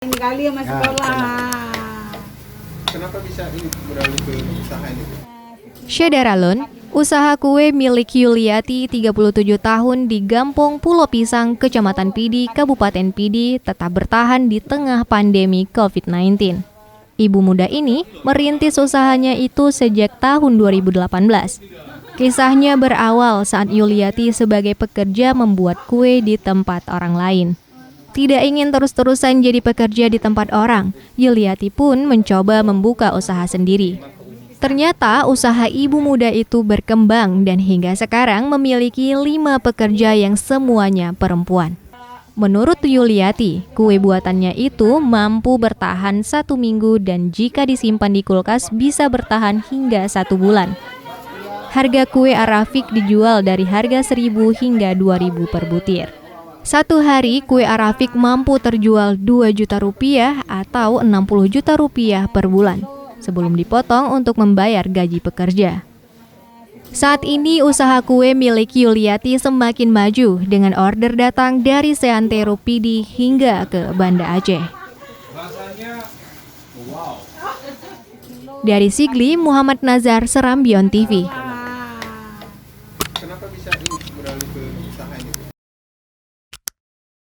Ini kali ya masih sekolah. Kenapa bisa ini beralih ke usaha ini? Syedaralun, usaha kue milik Yuliati 37 tahun di Gampong Pulau Pisang, Kecamatan Pidi, Kabupaten Pidi tetap bertahan di tengah pandemi COVID-19. Ibu muda ini merintis usahanya itu sejak tahun 2018. Kisahnya berawal saat Yuliati sebagai pekerja membuat kue di tempat orang lain. Tidak ingin terus-terusan jadi pekerja di tempat orang, Yuliati pun mencoba membuka usaha sendiri. Ternyata usaha ibu muda itu berkembang dan hingga sekarang memiliki 5 pekerja yang semuanya perempuan. Menurut Yuliati, kue buatannya itu mampu bertahan 1 minggu dan jika disimpan di kulkas bisa bertahan hingga 1 bulan. Harga kue Arafik dijual dari harga 1.000 hingga 2.000 per butir. Satu hari kue Arafik mampu terjual 2 juta rupiah atau 60 juta rupiah per bulan, sebelum dipotong untuk membayar gaji pekerja. Saat ini usaha kue milik Yuliati semakin maju dengan order datang dari seantero Pidi hingga ke Banda Aceh. Dari Sigli, Muhammad Nazar, Serambion TV.